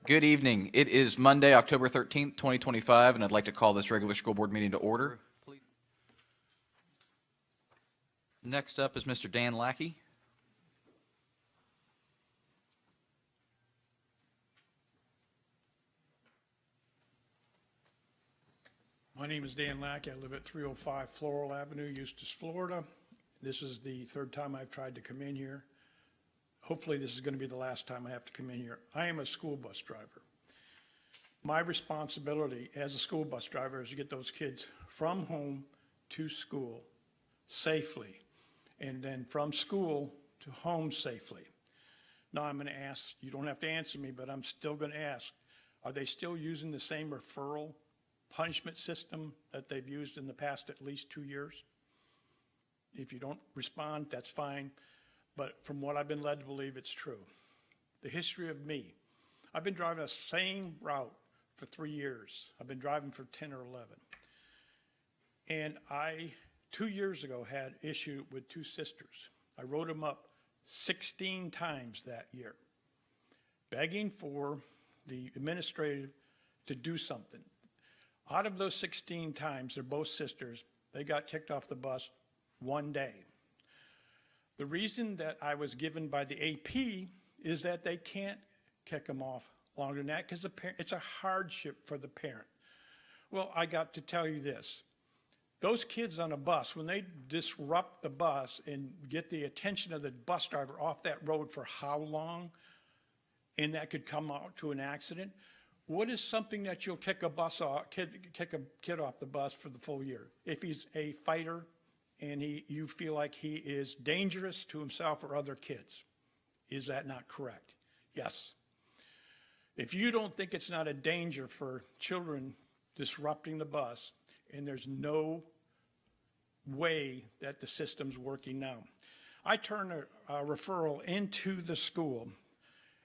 Good evening. It is Monday, October 13th, 2025, and I'd like to call this regular school board meeting to order. Next up is Mr. Dan Lackey. My name is Dan Lackey. I live at 305 Floral Avenue, Eustis, Florida. This is the third time I've tried to come in here. Hopefully this is going to be the last time I have to come in here. I am a school bus driver. My responsibility as a school bus driver is to get those kids from home to school safely, and then from school to home safely. Now I'm going to ask, you don't have to answer me, but I'm still going to ask, are they still using the same referral punishment system that they've used in the past at least 2 years? If you don't respond, that's fine. But from what I've been led to believe, it's true. The history of me, I've been driving the same route for 3 years. I've been driving for 10 or 11. And I, 2 years ago, had issue with two sisters. I wrote them up 16 times that year, begging for the administrative to do something. Out of those 16 times, they're both sisters, they got kicked off the bus one day. The reason that I was given by the AP is that they can't kick them off longer than that because it's a hardship for the parent. Well, I got to tell you this. Those kids on a bus, when they disrupt the bus and get the attention of the bus driver off that road for how long, and that could come out to an accident, what is something that you'll kick a kid off the bus for the full year? If he's a fighter, and you feel like he is dangerous to himself or other kids. Is that not correct? Yes. If you don't think it's not a danger for children disrupting the bus, and there's no way that the system's working now. I turn a referral into the school,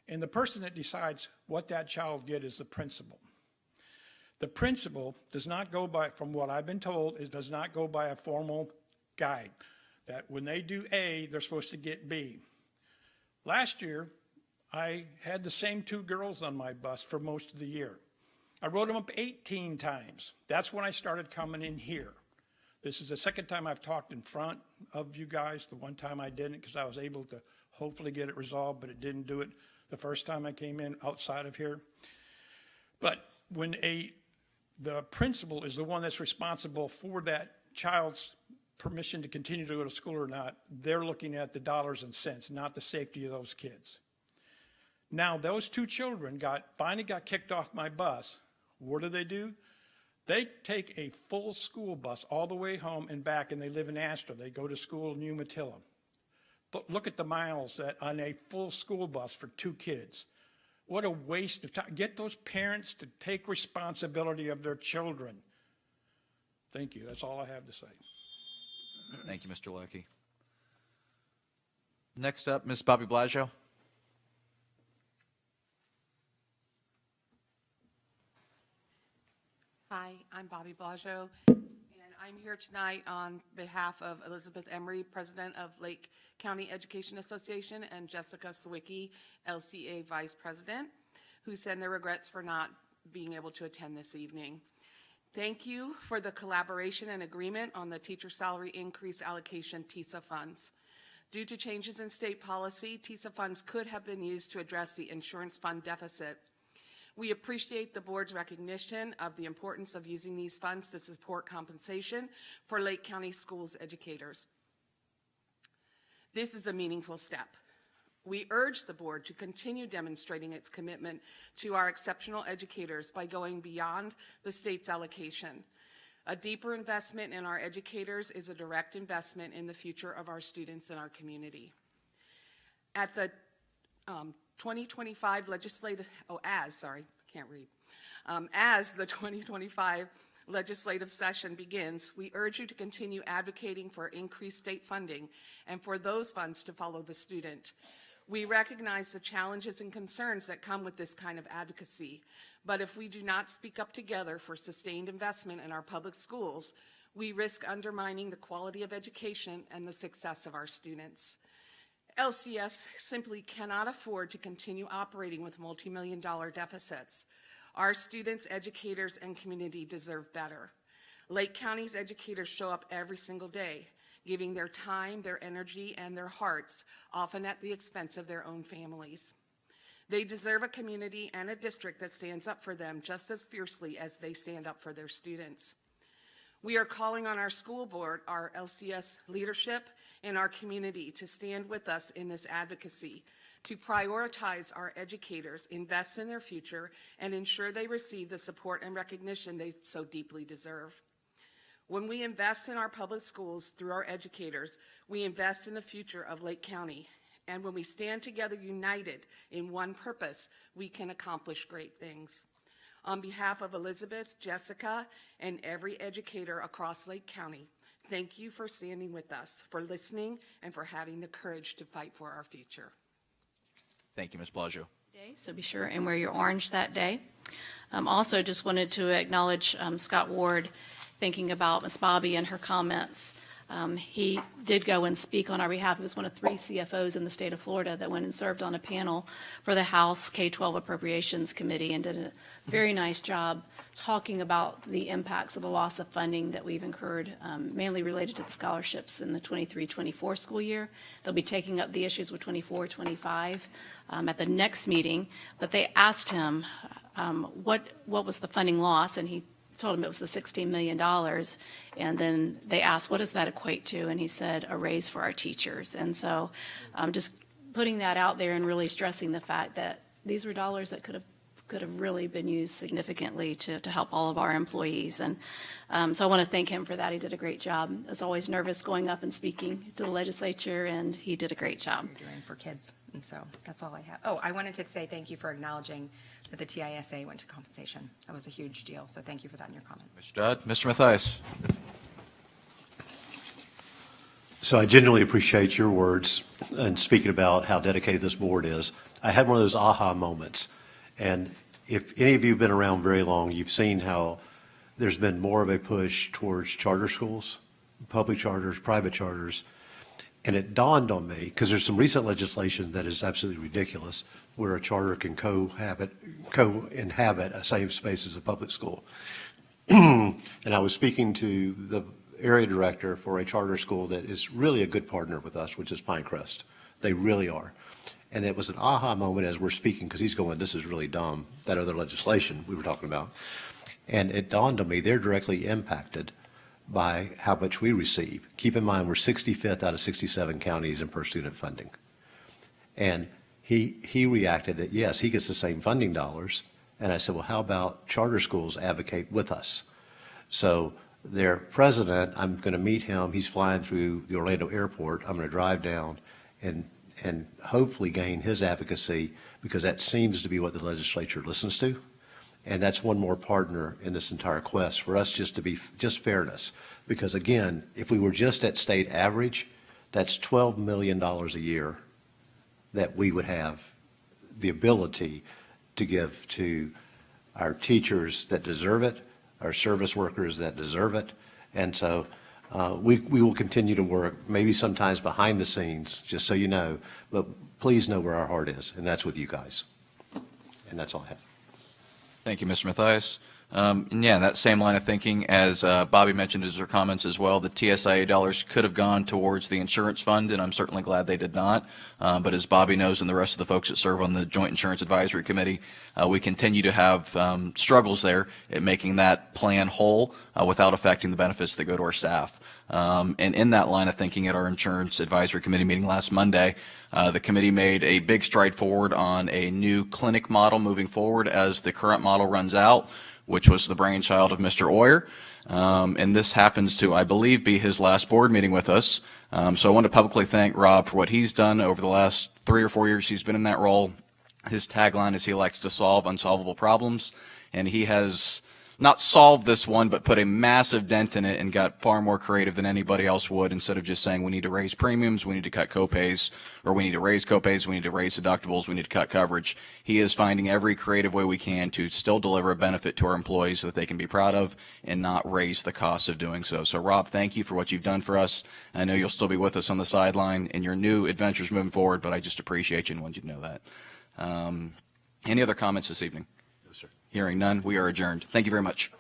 and the person that decides what that child gets is the principal. The principal does not go by, from what I've been told, it does not go by a formal guide, that when they do A, they're supposed to get B. Last year, I had the same two girls on my bus for most of the year. I wrote them up 18 times. That's when I started coming in here. This is the second time I've talked in front of you guys. The one time I didn't because I was able to hopefully get it resolved, but it didn't do it the first time I came in outside of here. But when the principal is the one that's responsible for that child's permission to continue to go to school or not, they're looking at the dollars and cents, not the safety of those kids. Now, those two children finally got kicked off my bus. What do? They take a full school bus all the way home and back, and they live in Astor. They go to school in Umatilla. But look at the miles that on a full school bus for two kids. What a waste of time. Get those parents to take responsibility of their children. Thank you. That's all I have to say. Thank you, Mr. Lackey. Next up, Ms. Bobby Blaggio. Hi, I'm Bobby Blaggio, and I'm here tonight on behalf of Elizabeth Emery, President of Lake County Education Association, and Jessica Sawicki, LCEA Vice President, who send their regrets for not being able to attend this evening. Thank you for the collaboration and agreement on the teacher salary increase allocation TISA funds. Due to changes in state policy, TISA funds could have been used to address the insurance fund deficit. We appreciate the board's recognition of the importance of using these funds to support compensation for Lake County schools educators. This is a meaningful step. We urge the board to continue demonstrating its commitment to our exceptional educators by going beyond the state's allocation. A deeper investment in our educators is a direct investment in the future of our students and our community. At the 2025 legislative, as the 2025 legislative session begins, we urge you to continue advocating for increased state funding and for those funds to follow the student. We recognize the challenges and concerns that come with this kind of advocacy, but if we do not speak up together for sustained investment in our public schools, we risk undermining the quality of education and the success of our students. LCS simply cannot afford to continue operating with multi-million-dollar deficits. Our students, educators, and community deserve better. Lake County's educators show up every single day, giving their time, their energy, and their hearts, often at the expense of their own families. They deserve a community and a district that stands up for them just as fiercely as they stand up for their students. We are calling on our school board, our LCS leadership, and our community to stand with us in this advocacy, to prioritize our educators, invest in their future, and ensure they receive the support and recognition they so deeply deserve. When we invest in our public schools through our educators, we invest in the future of Lake County. And when we stand together united in one purpose, we can accomplish great things. On behalf of Elizabeth, Jessica, and every educator across Lake County, thank you for standing with us, for listening, and for having the courage to fight for our future. Thank you, Ms. Blasio. So be sure and wear your orange that day. Also, just wanted to acknowledge Scott Ward, thinking about Ms. Bobby and her comments. He did go and speak on our behalf. He was one of 3 CFOs in the state of Florida that went and served on a panel for the House K-12 Appropriations Committee and did a very nice job talking about the impacts of the loss of funding that we've incurred, mainly related to the scholarships in the 23-24 school year. They'll be taking up the issues with 24-25 at the next meeting, but they asked him what was the funding loss, and he told him it was the $16 million, and then they asked, what does that equate to? And he said, a raise for our teachers. And so just putting that out there and really stressing the fact that these were dollars that could have really been used significantly to help all of our employees. And so I want to thank him for that. He did a great job. I was always nervous going up and speaking to the legislature, and he did a great job. You're doing for kids, and so that's all I have. Oh, I wanted to say thank you for acknowledging that the TISA went to compensation. That was a huge deal, so thank you for that in your comments. Mr. Dodd, Mr. Mathias. So I genuinely appreciate your words and speaking about how dedicated this board is. I had one of those aha moments. And if any of you have been around very long, you've seen how there's been more of a push towards charter schools, public charters, private charters. And it dawned on me, because there's some recent legislation that is absolutely ridiculous, where a charter can co-inhabit a same space as a public school. And I was speaking to the area director for a charter school that is really a good partner with us, which is Pinecrest. They really are. And it was an aha moment as we're speaking, because he's going, this is really dumb, that other legislation we were talking about. And it dawned on me, they're directly impacted by how much we receive. Keep in mind, we're 65th out of 67 counties in per student funding. And he reacted that, yes, he gets the same funding dollars. And I said, well, how about charter schools advocate with us? So their president, I'm going to meet him. He's flying through the Orlando airport. I'm going to drive down and hopefully gain his advocacy, because that seems to be what the legislature listens to. And that's one more partner in this entire quest for us, just to be just fairness. Because again, if we were just at state average, that's $12 million a year that we would have the ability to give to our teachers that deserve it, our service workers that deserve it. And so we will continue to work, maybe sometimes behind the scenes, just so you know, but please know where our heart is, and that's with you guys. And that's all I have. Thank you, Mr. Mathias. And yeah, that same line of thinking, as Bobby mentioned in her comments as well, the TSIA dollars could have gone towards the insurance fund, and I'm certainly glad they did not. But as Bobby knows, and the rest of the folks that serve on the Joint Insurance Advisory Committee, we continue to have struggles there at making that plan whole without affecting the benefits that go to our staff. And in that line of thinking, at our Insurance Advisory Committee meeting last Monday, the committee made a big stride forward on a new clinic model moving forward as the current model runs out, which was the brainchild of Mr. Oyer. And this happens to, I believe, be his last board meeting with us. So I want to publicly thank Rob for what he's done over the last 3 or 4 years he's been in that role. His tagline is he likes to solve unsolvable problems, and he has not solved this one, but put a massive dent in it and got far more creative than anybody else would. Instead of just saying we need to raise premiums, we need to cut copays, or we need to raise copays, we need to raise deductibles, we need to cut coverage. He is finding every creative way we can to still deliver a benefit to our employees so that they can be proud of and not raise the cost of doing so. So Rob, thank you for what you've done for us. I know you'll still be with us on the sideline in your new adventures moving forward, but I just appreciate you and want you to know that. Any other comments this evening? No, sir. Hearing none, we are adjourned. Thank you very much.